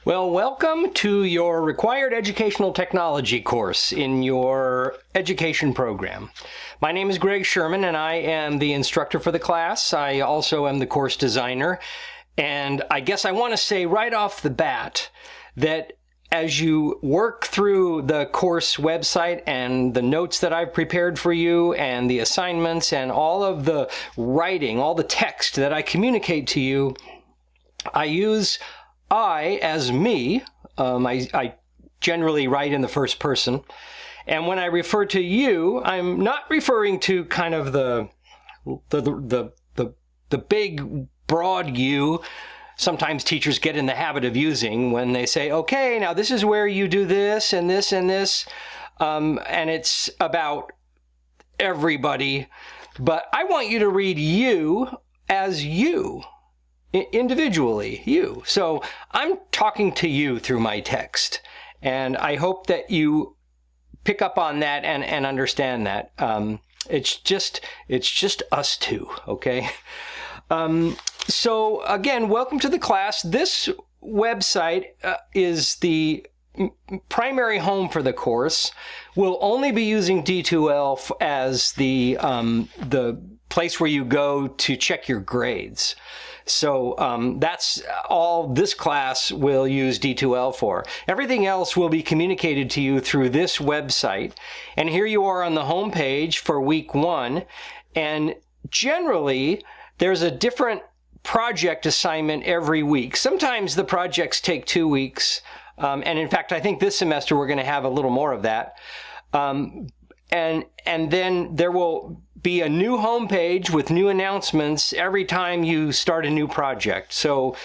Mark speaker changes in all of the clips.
Speaker 1: Well, welcome to your required educational technology course in your education program. My name is Greg Sherman and I am the instructor for the class. I also am the course designer. And I guess I want to say right off the bat that as you work through the course website and the notes that I've prepared for you and the assignments and all of the writing, all the text that I communicate to you, I use I as me. I generally write in the first person. And when I refer to you, I'm not referring to kind of the big, broad you sometimes teachers get in the habit of using when they say, okay, now this is where you do this and this and this. And it's about everybody. But I want you to read you as you. Individually, you. So I'm talking to you through my text, and I hope that you pick up on that and understand that. It's just us two, okay? So again, welcome to the class. This website is the primary home for the course. We'll only be using D2L as the place where you go to check your grades. So that's all this class will use D2L for. Everything else will be communicated to you through this website. And here you are on the home page for week 1. And generally, there's a different project assignment every week. Sometimes the projects take 2 weeks. And in fact, I think this semester we're going to have a little more of that. And then there will be a new homepage with new announcements every time you start a new project. So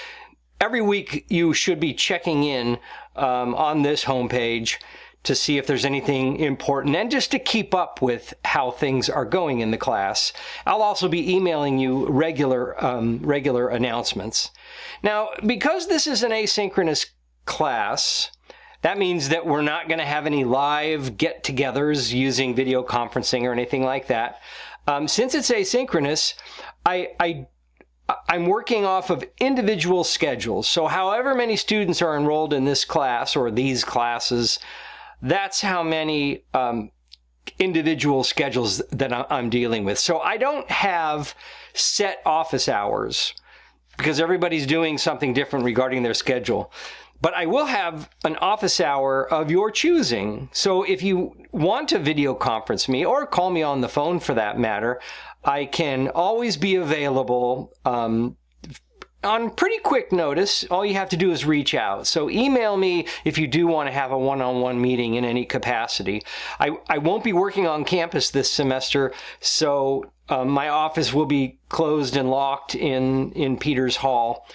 Speaker 1: every week you should be checking in on this homepage to see if there's anything important and just to keep up with how things are going in the class. I'll also be emailing you regular announcements. Now, because this is an asynchronous class, that means that we're not going to have any live get-togethers using video conferencing or anything like that. Since it's asynchronous, I'm working off of individual schedules. So however many students are enrolled in this class or these classes, that's how many individual schedules that I'm dealing with. So I don't have set office hours because everybody's doing something different regarding their schedule. But I will have an office hour of your choosing. So if you want to video conference me or call me on the phone for that matter, I can always be available on pretty quick notice. All you have to do is reach out. So email me if you do want to have a one-on-one meeting in any capacity. I won't be working on campus this semester, so my office will be closed and locked in Peters Hall.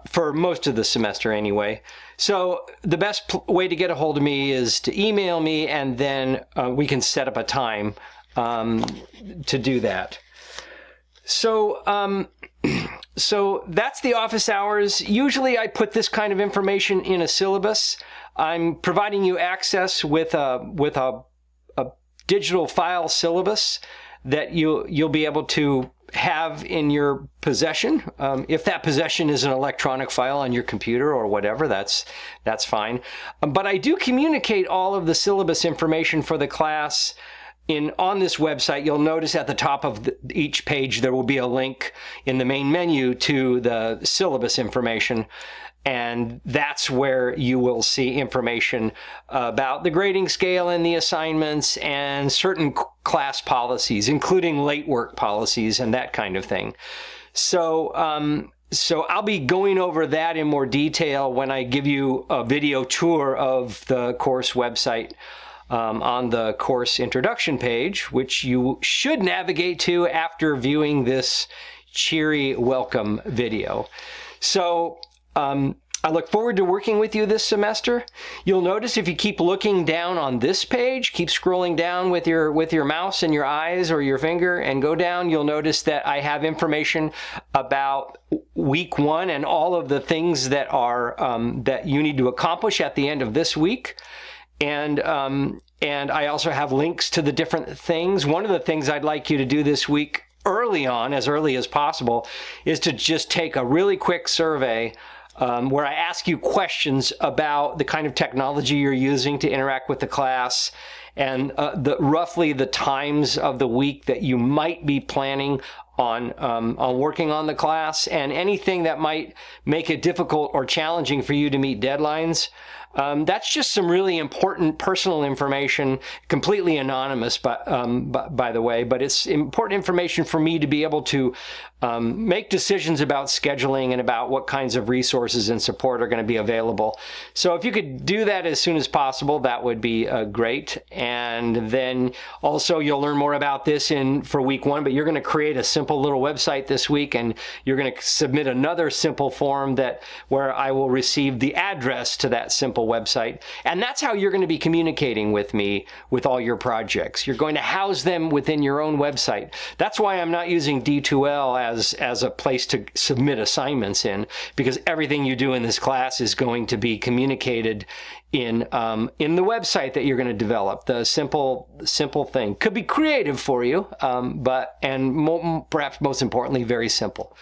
Speaker 1: For most of the semester anyway. So the best way to get a hold of me is to email me, and then we can set up a time to do that. So so that's the office hours. Usually I put this kind of information in a syllabus. I'm providing you access with a digital file syllabus that you'll be able to have in your possession. If that possession is an electronic file on your computer or whatever, that's fine. But I do communicate all of the syllabus information for the class on this website. You'll notice at the top of each page there will be a link in the main menu to the syllabus information. And that's where you will see information about the grading scale and the assignments and certain class policies, including late work policies and that kind of thing. So I'll be going over that in more detail when I give you a video tour of the course website on the course introduction page, which you should navigate to after viewing this cheery welcome video. So I look forward to working with you this semester. You'll notice if you keep looking down on this page, keep scrolling down with your mouse and your eyes or your finger and go down, you'll notice that I have information about week 1 and all of the things that are that you need to accomplish at the end of this week. And I also have links to the different things. One of the things I'd like you to do this week early on, as early as possible, is to just take a really quick survey where I ask you questions about the kind of technology you're using to interact with the class, and roughly the times of the week that you might be planning on working on the class, and anything that might make it difficult or challenging for you to meet deadlines. That's just some really important personal information, completely anonymous, by the way, but it's important information for me to be able to make decisions about scheduling and about what kinds of resources and support are going to be available. So if you could do that as soon as possible, that would be great. And then also you'll learn more about this for week 1, but you're going to create a simple little website this week, and you're going to submit another simple form where I will receive the address to that simple website. And that's how you're going to be communicating with me with all your projects. You're going to house them within your own website. That's why I'm not using D2L as a place to submit assignments in, because everything you do in this class is going to be communicated in the website that you're going to develop. The simple thing could be creative for you, perhaps most importantly, very simple.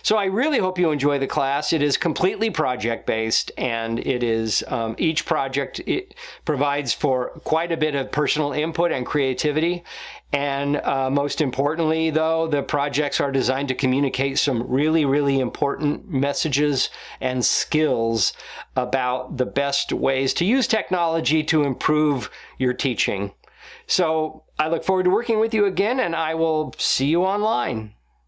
Speaker 1: So I really hope you enjoy the class. It is completely project-based, and it is each project, it provides for quite a bit of personal input and creativity. And most importantly, though, the projects are designed to communicate some really, really important messages and skills about the best ways to use technology to improve your teaching. So I look forward to working with you again, and I will see you online.